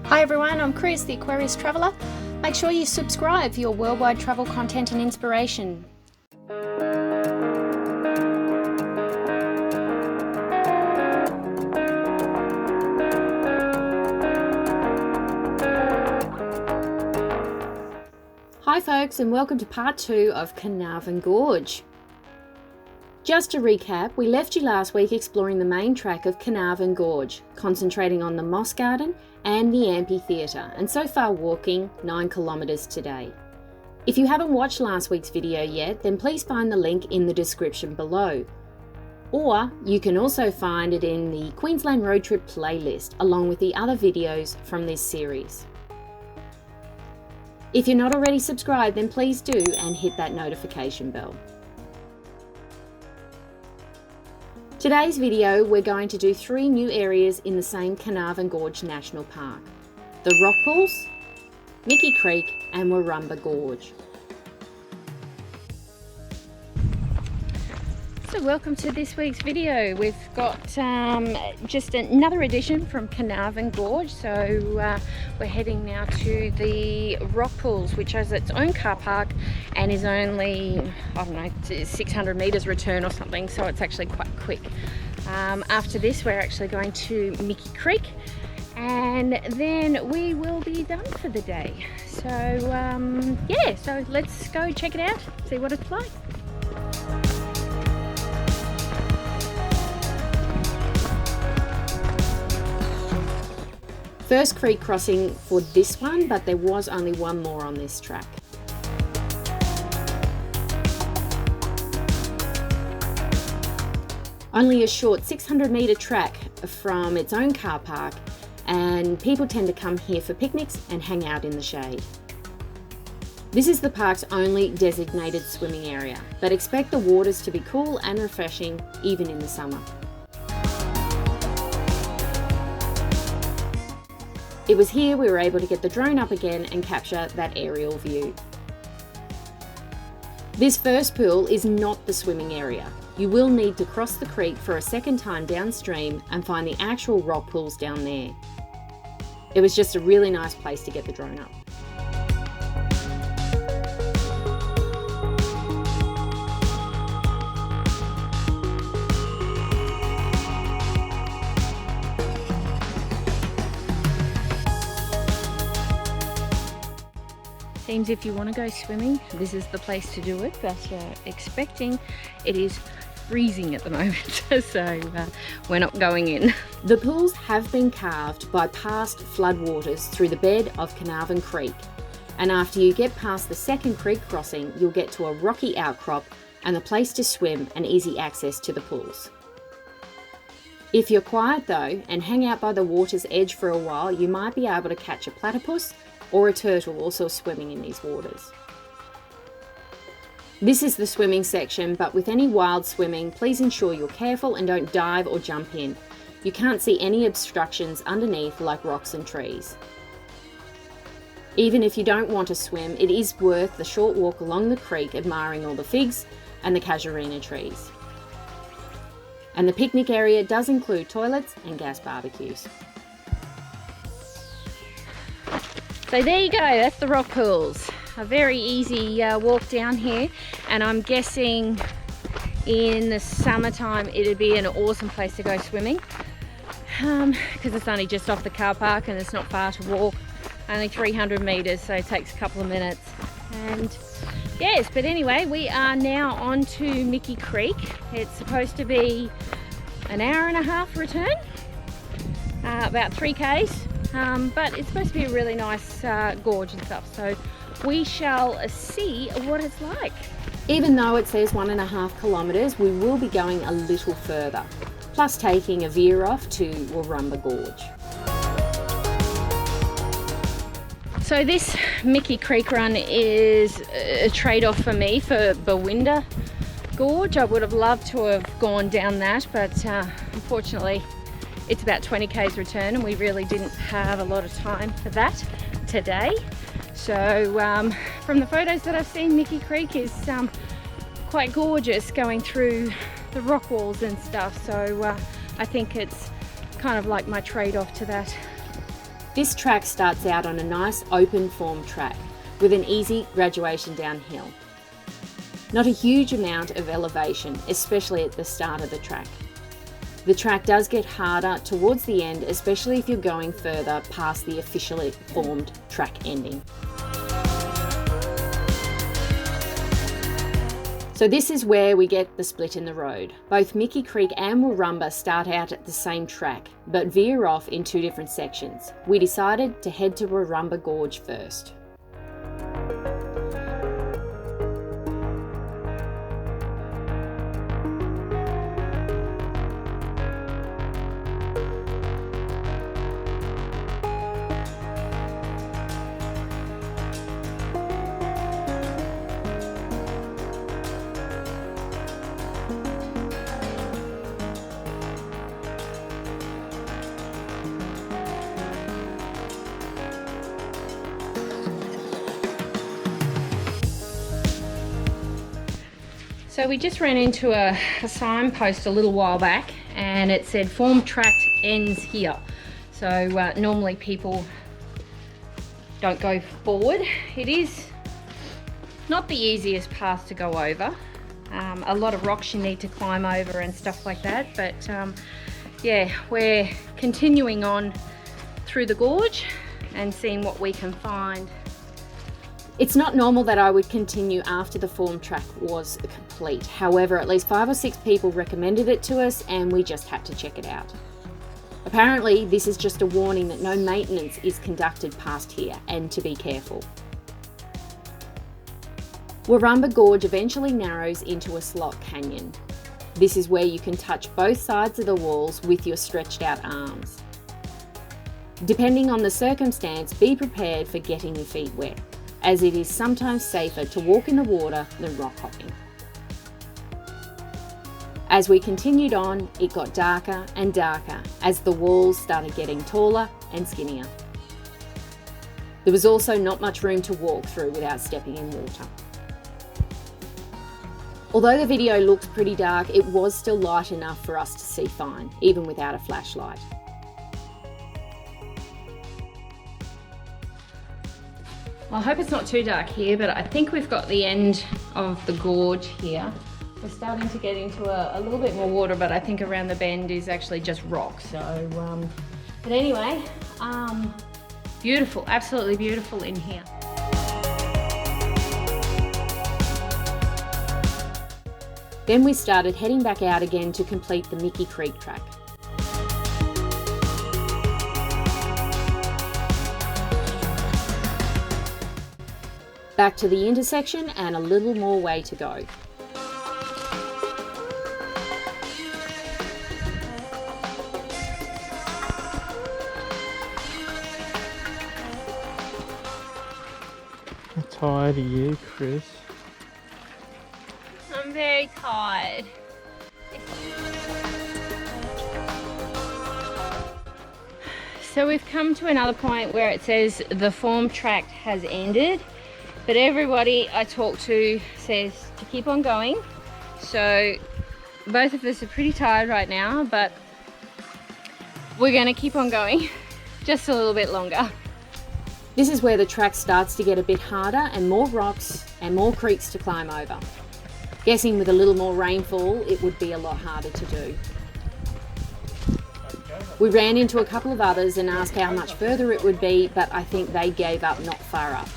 Hi everyone, I'm Chris, the Aquarius Traveller. Make sure you subscribe for your worldwide travel content and inspiration. Hi folks, and welcome to part 2 of Carnarvon Gorge. Just to recap, we left you last week exploring the main track of Carnarvon Gorge, concentrating on the Moss Garden and the amphitheatre, and so far walking 9 kilometres today. If you haven't watched last week's video yet, then please find the link in the description below. Or you can also find it in the Queensland Road Trip playlist, along with the other videos from this series. If you're not already subscribed, then please do and hit that notification bell. Today's video, we're going to do 3 new areas in the same Carnarvon Gorge National Park: the Rock Pools, Mickey Creek and Warumba Gorge. So welcome to this week's video. We've got just another edition from Carnarvon Gorge. So we're heading now to the Rock Pools, which has its own car park and is only, I don't know, 600 metres return or something, so it's actually quite quick. After this we're actually going to Mickey Creek and then we will be done for the day. So yeah, so let's go check it out, see what it's like. First creek crossing for this one, but there was only one more on this track. Only a short 600 metre track from its own car park, and people tend to come here for picnics and hang out in the shade. This is the park's only designated swimming area, but expect the waters to be cool and refreshing even in the summer. It was here we were able to get the drone up again and capture that aerial view. This first pool is not the swimming area. You will need to cross the creek for a second time downstream and find the actual rock pools down there. It was just a really nice place to get the drone up. Seems if you want to go swimming, this is the place to do it, but expecting it is freezing at the moment, so we're not going in. The pools have been carved by past floodwaters through the bed of Carnarvon Creek, and after you get past the second creek crossing, you'll get to a rocky outcrop and a place to swim and easy access to the pools. If you're quiet though and hang out by the water's edge for a while, you might be able to catch a platypus or a turtle also swimming in these waters. This is the swimming section, but with any wild swimming, please ensure you're careful and don't dive or jump in. You can't see any obstructions underneath like rocks and trees. Even if you don't want to swim, it is worth the short walk along the creek admiring all the figs and the casuarina trees. And the picnic area does include toilets and gas barbecues. So there you go, that's the rock pools. A very easy walk down here, and I'm guessing in the summertime it'd be an awesome place to go swimming because it's only just off the car park and it's not far to walk, only 300 metres, so it takes a couple of minutes. And yes, but anyway, we are now on to Mickey Creek. It's supposed to be an hour and a half return, about 3 k's. But it's supposed to be a really nice gorge and stuff, so we shall see what it's like. Even though it says 1.5 kilometres, we will be going a little further, plus taking a veer off to Warumba Gorge. So this Mickey Creek run is a trade-off for me for Bawinda Gorge. I would have loved to have gone down that, but unfortunately it's about 20 k's return and we really didn't have a lot of time for that today. So from the photos that I've seen, Mickey Creek is quite gorgeous going through the rock walls and stuff. So I think it's kind of like my trade-off to that This track starts out on a nice open form track with an easy graduation downhill. Not a huge amount of elevation, especially at the start of the track. The track does get harder towards the end, especially if you're going further past the officially formed track ending. So this is where we get the split in the road. Both Mickey Creek and Warumba start out at the same track, but veer off in two different sections. We decided to head to Warumba Gorge first. So we just ran into a signpost a little while back and it said form track ends here. So normally people don't go forward. It is not the easiest path to go over. A lot of rocks you need to climb over and stuff like that. But yeah, we're continuing on through the gorge and seeing what we can find. It's not normal that I would continue after the form track was complete. However, at least 5 or 6 people recommended it to us and we just had to check it out. Apparently, this is just a warning that no maintenance is conducted past here and to be careful. Warumba Gorge eventually narrows into a slot canyon. This is where you can touch both sides of the walls with your stretched out arms. Depending on the circumstance, be prepared for getting your feet wet, as it is sometimes safer to walk in the water than rock hopping. As we continued on, it got darker and darker as the walls started getting taller and skinnier. There was also not much room to walk through without stepping in water. Although the video looks pretty dark, it was still light enough for us to see fine, even without a flashlight. Well, I hope it's not too dark here, but I think we've got the end of the gorge here. We're starting to get into a little bit more water, but I think around the bend is actually just rock. So, but anyway, beautiful, absolutely beautiful in here. Then we started heading back out again to complete the Mickey Creek track. Back to the intersection and a little more way to go. How tired are you, Chris? I'm very tired. So we've come to another point where it says the form track has ended. But everybody I talk to says to keep on going. So both of us are pretty tired right now, but we're gonna keep on going just a little bit longer. This is where the track starts to get a bit harder and more rocks and more creeks to climb over. Guessing with a little more rainfall, it would be a lot harder to do. We ran into a couple of others and asked how much further it would be, but I think they gave up not far up.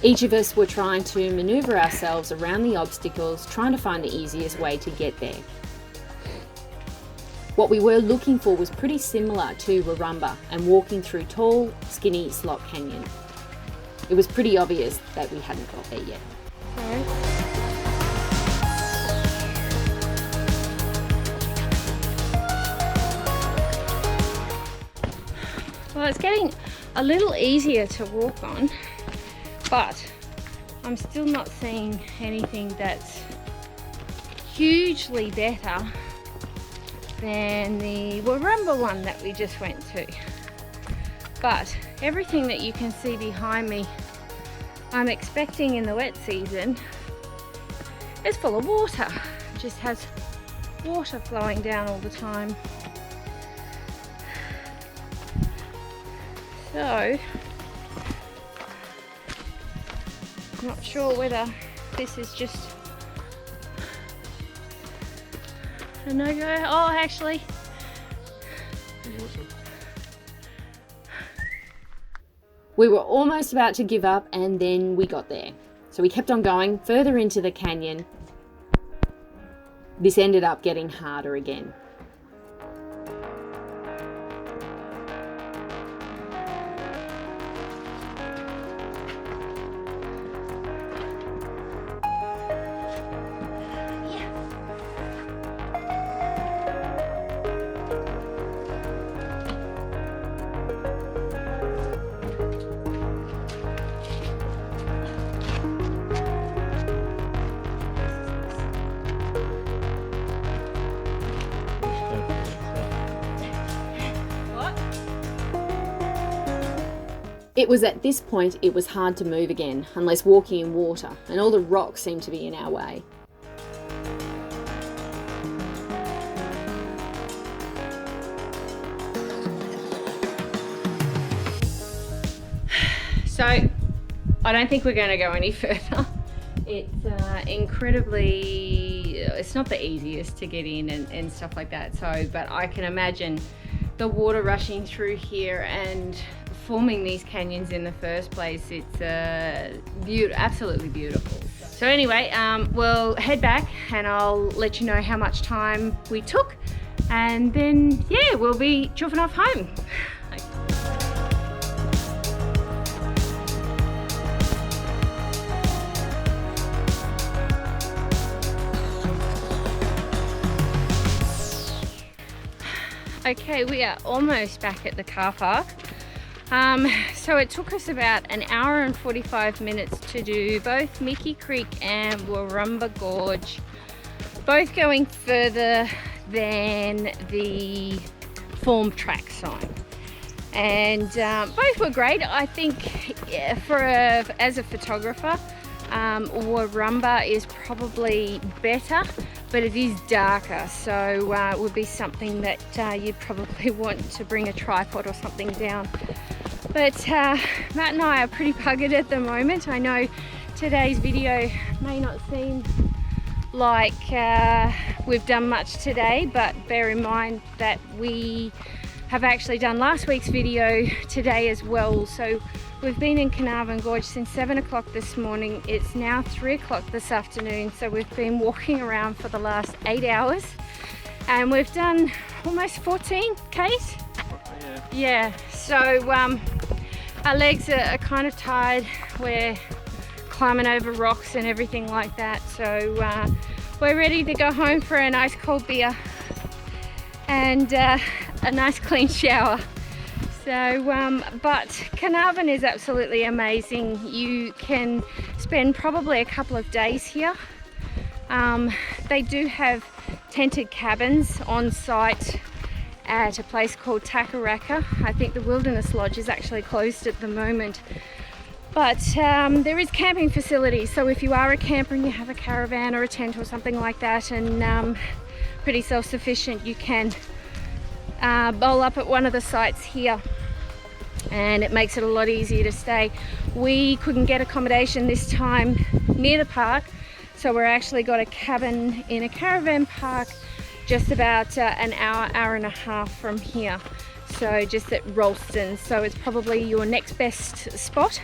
Each of us were trying to manoeuvre ourselves around the obstacles, trying to find the easiest way to get there. What we were looking for was pretty similar to Warumba and walking through tall, skinny slot canyon. It was pretty obvious that we hadn't got there yet. Well, it's getting a little easier to walk on, but I'm still not seeing anything that's hugely better than the Warumba one that we just went to. But everything that you can see behind me, I'm expecting in the wet season, is full of water. It just has water flowing down all the time. So, not sure whether this is just a no-go. Oh, actually. We were almost about to give up and then we got there. So we kept on going further into the canyon. This ended up getting harder again. It was at this point it was hard to move again, unless walking in water, and all the rocks seemed to be in our way. So, I don't think we're going to go any further. It's incredibly, it's not the easiest to get in and stuff like that. So, but I can imagine the water rushing through here and forming these canyons in the first place. It's absolutely beautiful. So anyway, we'll head back and I'll let you know how much time we took, and then yeah, we'll be chuffing off home. Okay, we are almost back at the car park. So it took us about an hour and 45 minutes to do both Mickey Creek and Warumba Gorge, both going further than the formed track sign. And both were great. I think as a photographer, Warumba is probably better, but it is darker, so it would be something that you'd probably want to bring a tripod or something down. But Matt and I are pretty buggered at the moment. I know today's video may not seem like we've done much today, but bear in mind that we have actually done last week's video today as well. So we've been in Carnarvon Gorge since 7 o'clock this morning. It's now 3 o'clock this afternoon, so we've been walking around for the last 8 hours, and we've done almost 14 Ks. Yeah, so our legs are kind of tired. We're climbing over rocks and everything like that, so we're ready to go home for a nice cold beer and a nice clean shower. So, but Carnarvon is absolutely amazing. You can spend probably a couple of days here. They do have tented cabins on site at a place called Takaraka. I think the Wilderness Lodge is actually closed at the moment. But there is camping facilities, so if you are a camper and you have a caravan or a tent or something like that, and pretty self-sufficient, you can bowl up at one of the sites here, and it makes it a lot easier to stay. We couldn't get accommodation this time near the park, so we're actually got a cabin in a caravan park just about an hour and a half from here, so just at Ralston. So it's probably your next best spot.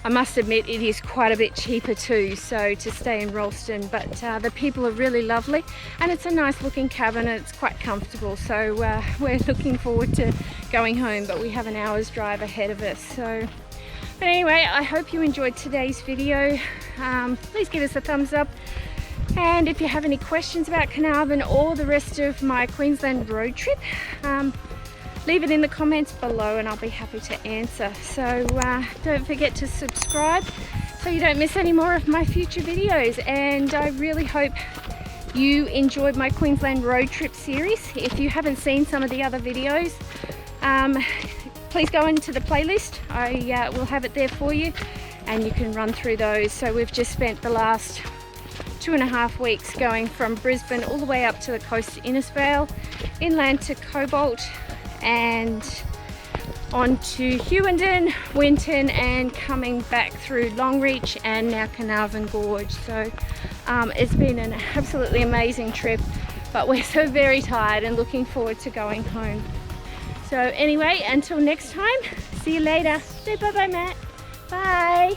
I must admit it is quite a bit cheaper too, so to stay in Ralston, but the people are really lovely and it's a nice looking cabin and it's quite comfortable, so we're looking forward to going home, but we have an hour's drive ahead of us. So, but anyway, I hope you enjoyed today's video. Please give us a thumbs up, and if you have any questions about Carnarvon or the rest of my Queensland road trip, leave it in the comments below and I'll be happy to answer. So don't forget to subscribe so you don't miss any more of my future videos, and I really hope you enjoyed my Queensland road trip series. If you haven't seen some of the other videos, please go into the playlist. I will have it there for you and you can run through those. So we've just spent the last 2.5 weeks going from Brisbane all the way up to the coast to Innisfail, inland to Cobalt, and on to Hewenden, Winton, and coming back through Longreach and now Carnarvon Gorge. So it's been an absolutely amazing trip, but we're so very tired and looking forward to going home. So anyway, until next time, see you later. Say bye bye, Matt. Bye.